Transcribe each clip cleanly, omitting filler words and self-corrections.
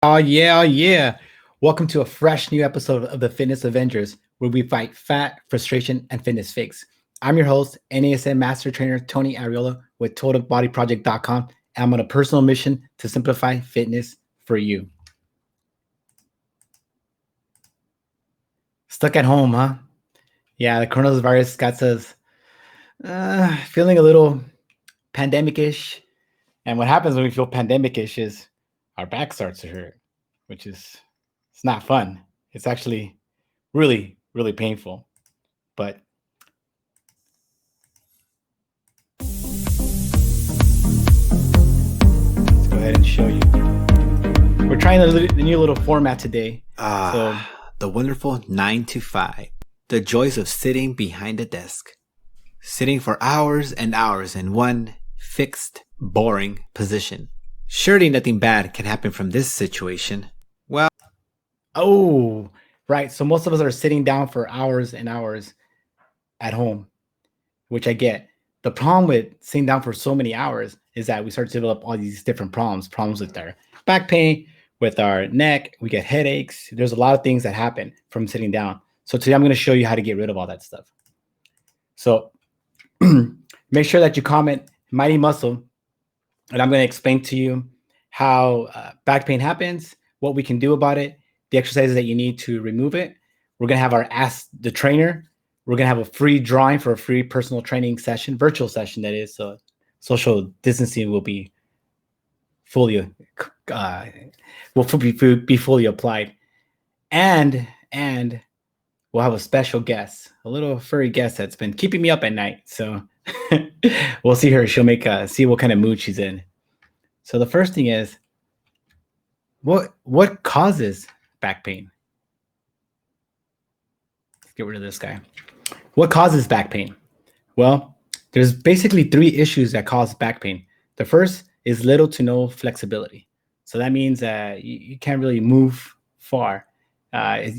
Oh, yeah, oh, yeah. Welcome to a fresh new episode of the Fitness Avengers, where we fight fat, frustration, and fitness fix. I'm your host, NASM Master Trainer Tony Ariola with TotalBodyProject.com. And I'm on a personal mission to simplify fitness for you. Stuck at home, huh? Yeah, the coronavirus got us feeling a little pandemic-ish. And what happens when we feel pandemic-ish is our back starts to hurt, which is it's not fun. It's actually really, really painful. But let's go ahead and show you. We're trying the new little format today. The wonderful 9 to 5. The joys of sitting behind a desk. Sitting for hours and hours in one fixed, boring position. Surely nothing bad can happen from this situation. Well, oh, right. So most of us are sitting down for hours and hours at home, which I get. The problem with sitting down for so many hours is that we start to develop all these different problems with our back pain, with our neck. We get headaches. There's a lot of things that happen from sitting down. So today I'm going to show you how to get rid of all that stuff. So make sure that you comment Mighty Muscle, and I'm going to explain to you how back pain happens, what we can do about it, the exercises that you need to remove it. We're going to have our Ask the Trainer. We're going to have a free drawing for a free personal training session, virtual session that is. So social distancing will be fully be fully applied. And we'll have a special guest, a little furry guest that's been keeping me up at night. So we'll see her. She'll make see what kind of mood she's in. So the first thing is, what causes back pain? Let's get rid of this guy. What causes back pain? Well, there's basically three issues that cause back pain. The first is little to no flexibility. So that means that you can't really move far.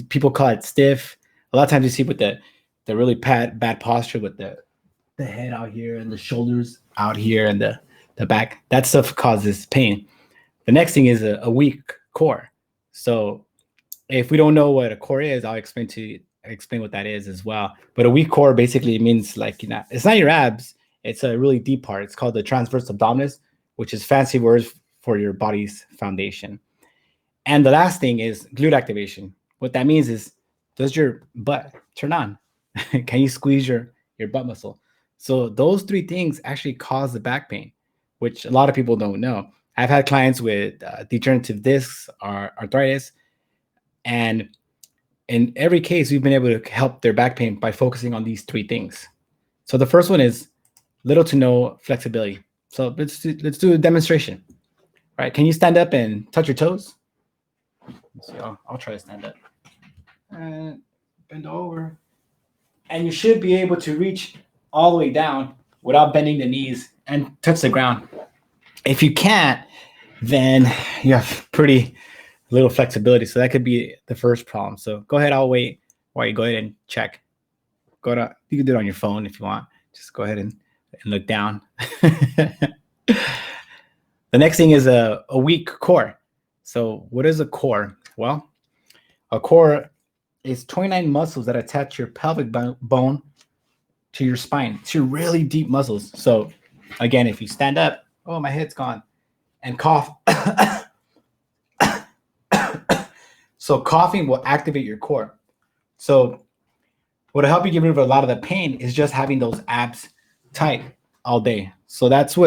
People call it stiff. A lot of times you see with the really bad posture with the head out here and the shoulders out here and the back. That stuff causes pain. The next thing is a weak core. So if we don't know what a core is, I'll explain what that is as well. But a weak core basically means like, it's not your abs. It's a really deep part. It's called the transverse abdominis, which is fancy words for your body's foundation. And the last thing is glute activation. What that means is, does your butt turn on? Can you squeeze your butt muscle? So those three things actually cause the back pain, which a lot of people don't know. I've had clients with degenerative discs or arthritis, and in every case, we've been able to help their back pain by focusing on these three things. So the first one is little to no flexibility. So let's do a demonstration. All right, can you stand up and touch your toes? Let's see, I'll try to stand up. And bend over. And you should be able to reach all the way down without bending the knees and touch the ground. If you can't, then you have pretty little flexibility. So that could be the first problem. So go ahead, I'll wait while you go ahead and check. You can do it on your phone if you want. Just go ahead and look down. The next thing is a weak core. So what is a core? Well, a core is 29 muscles that attach your pelvic bone to your spine. It's your really deep muscles. So again, if you stand up, oh, my head's gone, and cough. So coughing will activate your core. So what'll help you get rid of a lot of the pain is just having those abs tight all day. So that's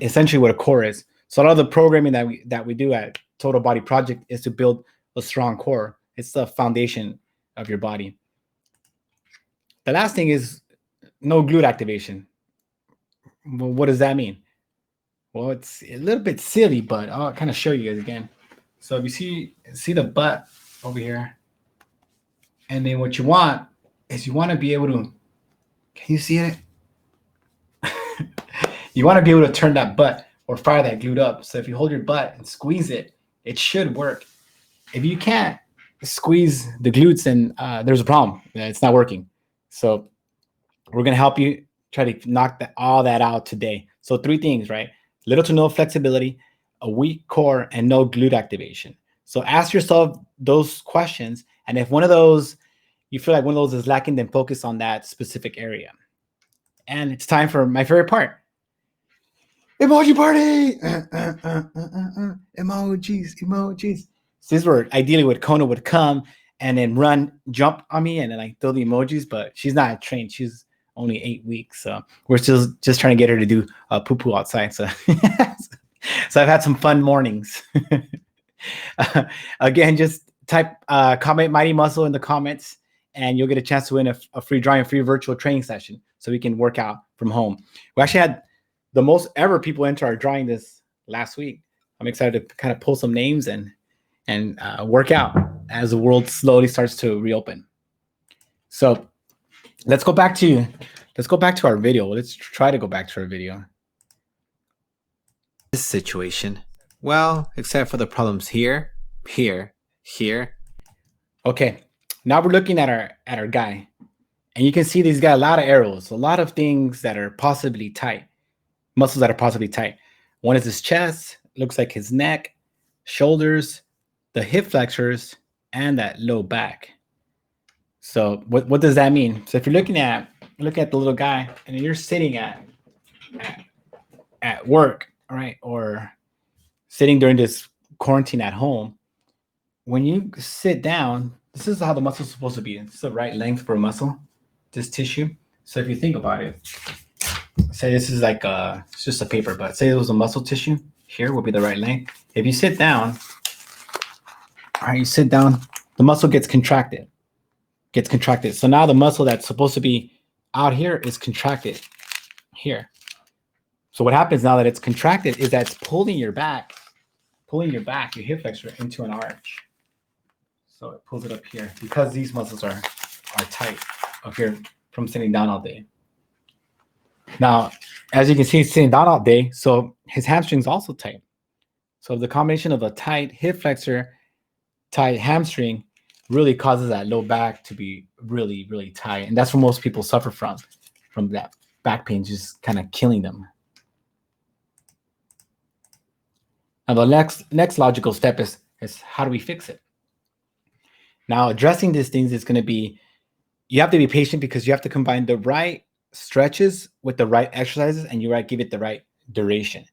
essentially what a core is. So a lot of the programming that we do at Total Body Project is to build a strong core. It's the foundation of your body. The last thing is no glute activation. Well, what does that mean? Well, it's a little bit silly, but I'll kind of show you guys again. So if you see the butt over here, and then what you want is you want to be able to, can you see it? You want to be able to turn that butt or fire that glute up. So if you hold your butt and squeeze it, it should work. If you can't squeeze the glutes, then there's a problem. It's not working. So we're going to help you try to knock all that out today. So three things, right? Little to no flexibility, a weak core, and no glute activation. So ask yourself those questions. And if one of those, you feel like one of those is lacking, then focus on that specific area. And it's time for my favorite part. Emoji Party! Emojis. So this is where ideally what Kona would come and then jump on me, and then I throw the emojis, but she's not trained. She's only 8 weeks. So we're still just trying to get her to do poo-poo outside. So, so I've had some fun mornings. Again, just type comment Mighty Muscle in the comments, and you'll get a chance to win a free drawing, a free virtual training session so we can work out from home. We actually had the most ever people enter our drawing this last week. I'm excited to kind of pull some names and work out as the world slowly starts to reopen. So let's go back to our video. Let's try to go back to our video. This situation, well, except for the problems here. Okay, now we're looking at our guy, and you can see he's got a lot of arrows, a lot of things that are possibly tight, muscles that are possibly tight. One is his chest, looks like his neck, shoulders, the hip flexors, and that low back. So what does that mean? So if you're look at the little guy, and you're sitting at work, all right, or sitting during this quarantine at home, when you sit down, this is how the muscle is supposed to be. It's the right length for a muscle, this tissue. So if you think about it, say this is like it's just a paper, but say it was a muscle tissue, here would be the right length. If you sit down, all right, the muscle gets contracted. So now the muscle that's supposed to be out here is contracted here. So what happens now that it's contracted is that it's pulling your back, your hip flexor into an arch. So it pulls it up here because these muscles are tight up here from sitting down all day. Now, as you can see, he's sitting down all day, so his hamstring's also tight. So the combination of a tight hip flexor, tight hamstring really causes that low back to be really, really tight. And that's what most people suffer from that back pain, just kind of killing them. Now, the next logical step is how do we fix it? Now, addressing these things is going to be, you have to be patient because you have to combine the right stretches with the right exercises, and you give it the right duration.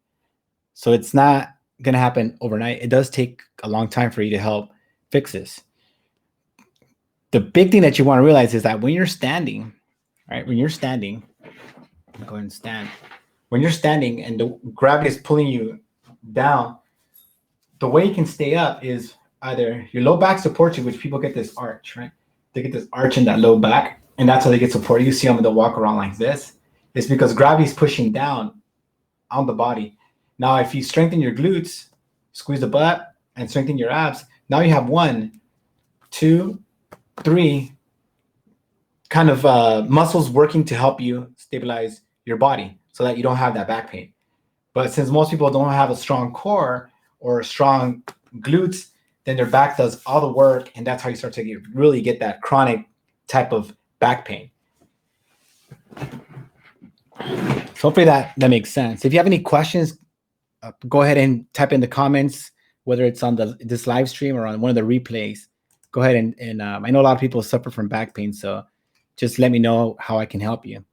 So it's not going to happen overnight. It does take a long time for you to help fix this. The big thing that you want to realize is that when you're standing, right? Go ahead and stand. When you're standing and the gravity is pulling you down, the way you can stay up is either your low back supports you, which people get this arch, right? They get this arch in that low back, and that's how they get support. You see them, they'll walk around like this. It's because gravity is pushing down on the body. Now, if you strengthen your glutes, squeeze the butt, and strengthen your abs, now you have 1, 2, 3 kind of muscles working to help you stabilize your body so that you don't have that back pain. But since most people don't have a strong core or strong glutes, then their back does all the work, and that's how you start to really get that chronic type of back pain. So hopefully that makes sense. If you have any questions, go ahead and type in the comments, whether it's on this live stream or on one of the replays. Go ahead and I know a lot of people suffer from back pain, so just let me know how I can help you.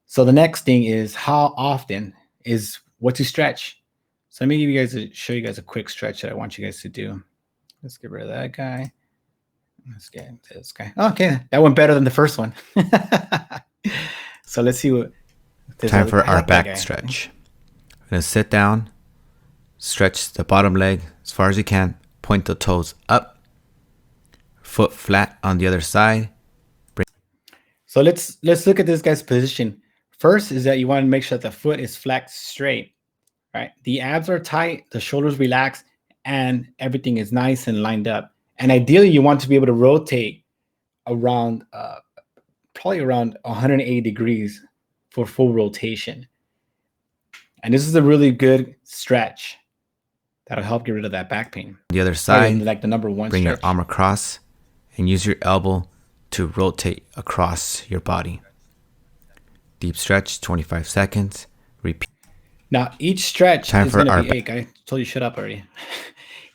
So the next thing is how often is what to stretch. So let me show you guys a quick stretch that I want you guys to do. Let's get rid of that guy. Let's get this guy. Okay, that went better than the first one. So let's see what. Time for our back stretch. I'm going to sit down, stretch the bottom leg as far as you can, point the toes up, foot flat on the other side. So let's look at this guy's position. First is that you want to make sure that the foot is flexed straight, right? The abs are tight, the shoulders relax, and everything is nice and lined up. And ideally, you want to be able to rotate around, probably around 180 degrees for full rotation. And this is a really good stretch that'll help get rid of that back pain. The other side, like the number one bring stretch. your arm across and use your elbow to rotate across your body. Deep stretch, 25 seconds. Repeat. Now, each stretch Time is for going our to be, I told you shut up already.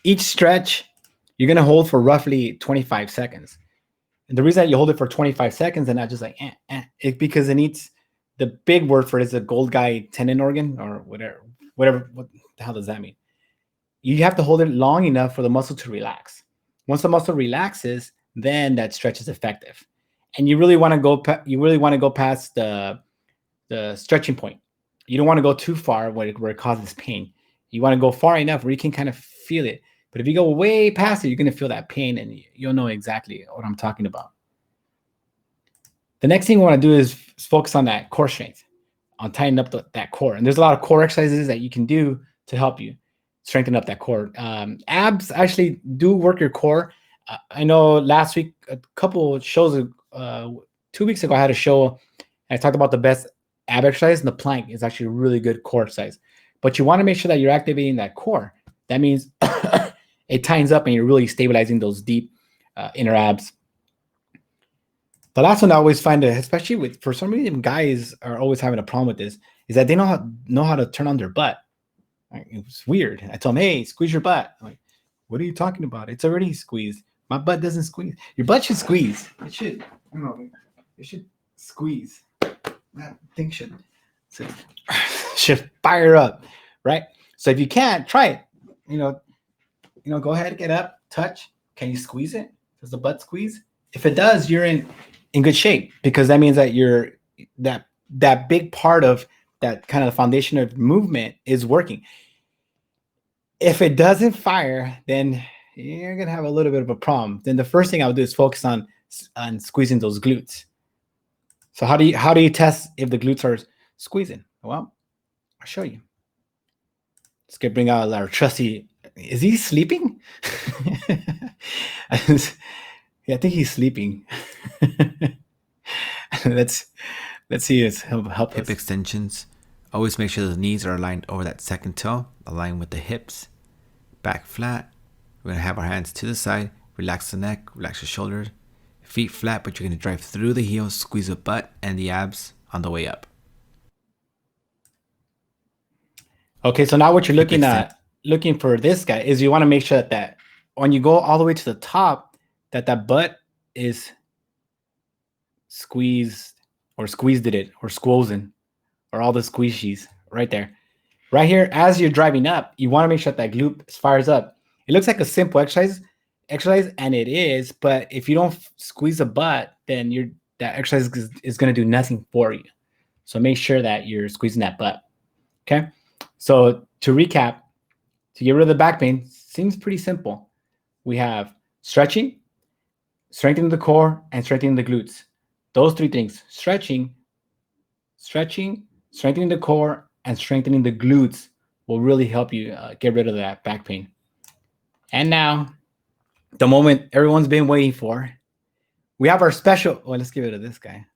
Each stretch you're going to hold for roughly 25 seconds. And the reason that you hold it for 25 seconds and not just like, it's because it needs, the big word for it is a Golgi tendon organ or whatever. What the hell does that mean? You have to hold it long enough for the muscle to relax. Once the muscle relaxes, then that stretch is effective. And you really want to go past the stretching point. You don't want to go too far where it causes pain. You want to go far enough where you can kind of feel it. But if you go way past it, you're going to feel that pain, and you'll know exactly what I'm talking about. The next thing we want to do is focus on that core strength, on tightening up that core. And there's a lot of core exercises that you can do to help you strengthen up that core. Abs actually do work your core. I know last week, a couple shows, 2 weeks ago, I had a show. I talked about the best ab exercise, and the plank is actually a really good core exercise. But you want to make sure that you're activating that core. That means it tightens up and you're really stabilizing those deep inner abs. The last one I always find, especially for some reason, guys are always having a problem with this, is that they know how to turn on their butt. It's weird. I tell them, hey, squeeze your butt. I'm like, what are you talking about? It's already squeezed. My butt doesn't squeeze. Your butt should squeeze. It should. I don't know. It should squeeze. That thing should fire up, right? So if you can't, try it. Go ahead, get up, touch. Can you squeeze it? Does the butt squeeze? If it does, you're in good shape, because that means that you're that big part of that kind of foundation of movement is working. If it doesn't fire, then you're gonna have a little bit of a problem. Then the first thing I'll do is focus on squeezing those glutes. So how do you test if the glutes are squeezing? Well, I'll show you. Let's bring out our trusty. Is he sleeping? Yeah, I think he's sleeping. Let's see his help hip extensions. Always make sure the knees are aligned over that second toe, aligned with the hips. Back flat. We're gonna have our hands to the side. Relax the neck, relax your shoulders. Feet flat, but you're gonna drive through the heels, squeeze the butt and the abs on the way up. Okay, so now what you're looking for this guy is you want to make sure that when you go all the way to the top, that butt is squeezed or squozen, or all the squeezies right there. Right here, as you're driving up, you want to make sure that glute fires up. It looks like a simple exercise, and it is, but if you don't squeeze the butt, then that exercise is going to do nothing for you. So make sure that you're squeezing that butt. Okay. So to recap, to get rid of the back pain, seems pretty simple. We have stretching, strengthening the core, and strengthening the glutes. Those three things: stretching, strengthening the core, and strengthening the glutes will really help you get rid of that back pain. And now, the moment everyone's been waiting for, we have our special. Well, let's give it to this guy.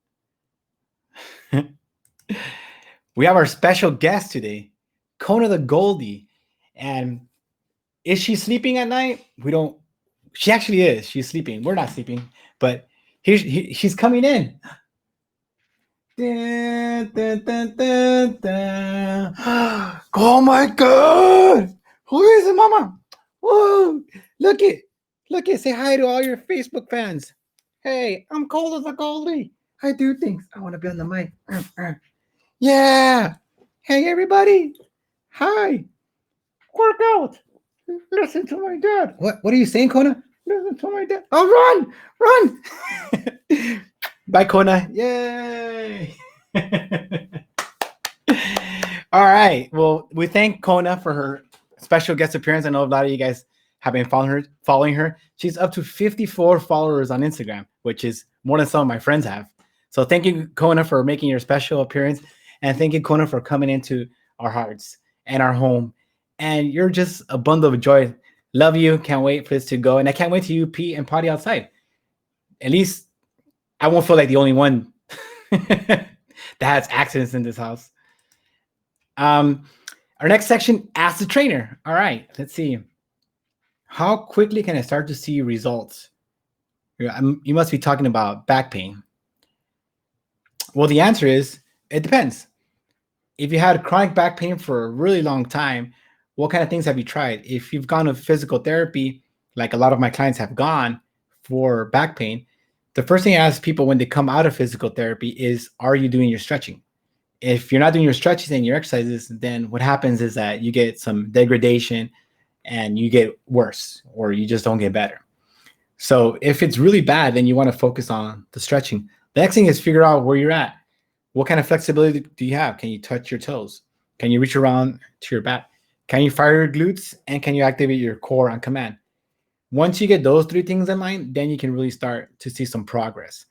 We have our special guest today, Kona the Goldie. And is she sleeping at night? We don't. She actually is. She's sleeping. We're not sleeping, but she's coming in. Dun, dun, dun, dun, dun. Oh my God! Who is it, Mama? Whoa! Look it! Say hi to all your Facebook fans. Hey, I'm Kona the Goldie. I do things. I want to be on the mic. Yeah. Hey, everybody. Hi. Work out. Listen to my dad. What are you saying, Kona? Listen to my dad. Oh, run. Bye, Kona. Yay. All right. Well, we thank Kona for her special guest appearance. I know a lot of you guys have been following her. She's up to 54 followers on Instagram, which is more than some of my friends have. So thank you, Kona, for making your special appearance. And thank you, Kona, for coming into our hearts and our home. And you're just a bundle of joy. Love you. Can't wait for this to go. And I can't wait till you pee and potty outside. At least I won't feel like the only one that has accidents in this house. Our next section, ask the trainer. All right, let's see. How quickly can I start to see results? You must be talking about back pain. Well, the answer is, it depends. If you had chronic back pain for a really long time, what kind of things have you tried? If you've gone to physical therapy, like a lot of my clients have gone for back pain, the first thing I ask people when they come out of physical therapy is, are you doing your stretching? If you're not doing your stretches and your exercises, then what happens is that you get some degradation and you get worse, or you just don't get better. So if it's really bad, then you want to focus on the stretching. The next thing is figure out where you're at. What kind of flexibility do you have? Can you touch your toes? Can you reach around to your back? Can you fire your glutes? And can you activate your core on command? Once you get those three things in line, then you can really start to see some progress.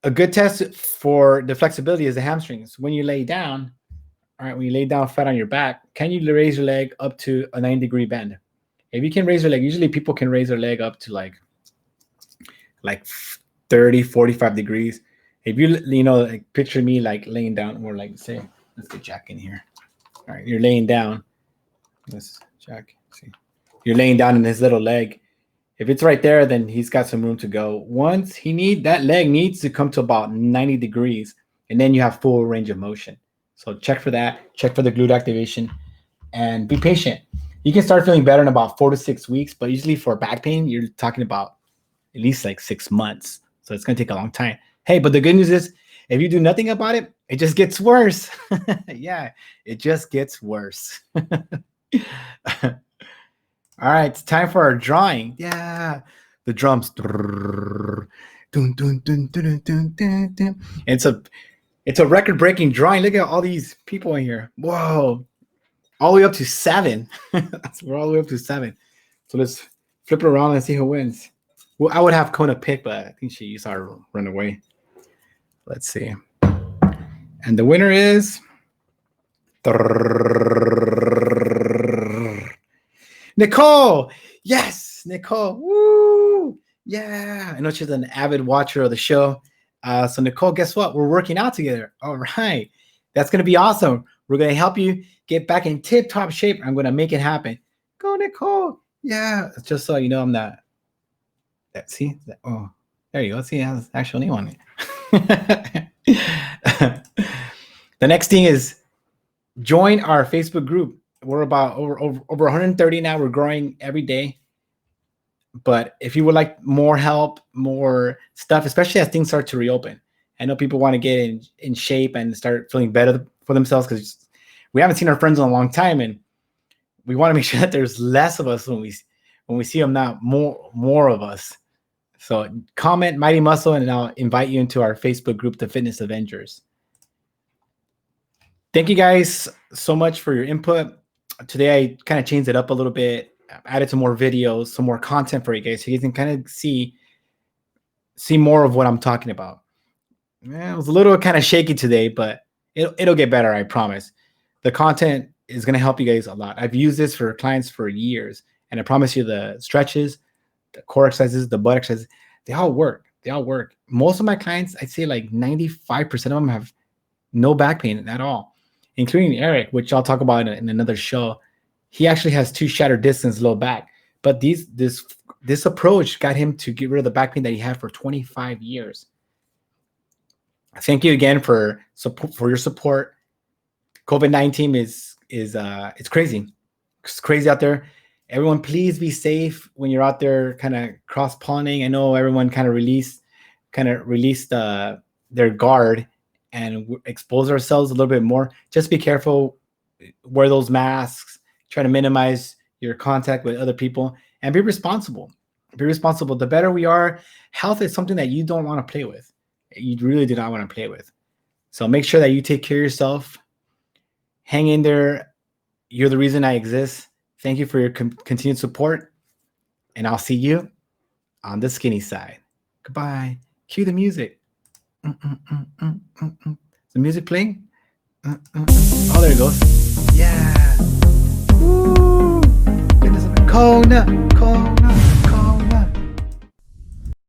A good test for the flexibility is the hamstrings. When you lay down, all right, when you lay down flat on your back, can you raise your leg up to a 90-degree bend? If you can raise your leg, usually people can raise their leg up to like 30, 45 degrees. If you know, like picture me like laying down, or like say, let's get Jack in here. All right, you're laying down. Let's Jack, see. You're laying down in his little leg. If it's right there, then he's got some room to go. Once that leg needs to come to about 90 degrees, and then you have full range of motion. So check for that. Check for the glute activation, and be patient. You can start feeling better in about 4 to 6 weeks, but usually for back pain, you're talking about at least like 6 months. So it's going to take a long time. Hey, but the good news is, if you do nothing about it, it just gets worse. Yeah, it just gets worse. All right, it's time for our drawing. Yeah, the drums. Dun, dun, dun, dun, dun, dun, dun. It's a record-breaking drawing. Look at all these people in here. Whoa, all the way up to 7. We're all the way up to 7. So let's flip it around and see who wins. Well, I would have Kona pick, but I think she saw her run away. Let's see. And the winner is Nicole. Yes, Nicole. Woo! Yeah. I know she's an avid watcher of the show. So Nicole, guess what? We're working out together. All right. That's going to be awesome. We're going to help you get back in tip-top shape. I'm going to make it happen. Go, Nicole. Yeah. Just so you know, I'm not. See? Oh, there you go. See, it has actual name on it. The next thing is join our Facebook group. We're about over 130 now. We're growing every day. But if you would like more help, more stuff, especially as things start to reopen, I know people want to get in shape and start feeling better for themselves, because we haven't seen our friends in a long time, and we want to make sure that there's less of us when we see them now, more of us. So comment Mighty Muscle, and I'll invite you into our Facebook group, the Fitness Avengers. Thank you guys so much for your input. Today I kind of changed it up a little bit, added some more videos, some more content for you guys, so you can kind of see more of what I'm talking about. It was a little kind of shaky today, but it'll get better, I promise. The content is going to help you guys a lot. I've used this for clients for years, and I promise you the stretches, the core exercises, the butt exercises, they all work. Most of my clients, I'd say like 95% of them have no back pain at all, including Eric, which I'll talk about in another show. He actually has 2 shattered discs in his low back, but this approach got him to get rid of the back pain that he had for 25 years. Thank you again for your support. COVID-19 is it's crazy. It's crazy out there. Everyone, please be safe when you're out there kind of cross-pollinating. I know everyone kind of released their guard and expose ourselves a little bit more. Just be careful. Wear those masks. Try to minimize your contact with other people, and be responsible. Be responsible. The better we are, health is something that you don't want to play with. You really do not want to play with. So make sure that you take care of yourself. Hang in there. You're the reason I exist. Thank you for your continued support, and I'll see you on the skinny side. Goodbye. Cue the music. Is the music playing? Oh, there it goes. Yeah. Woo. Kona.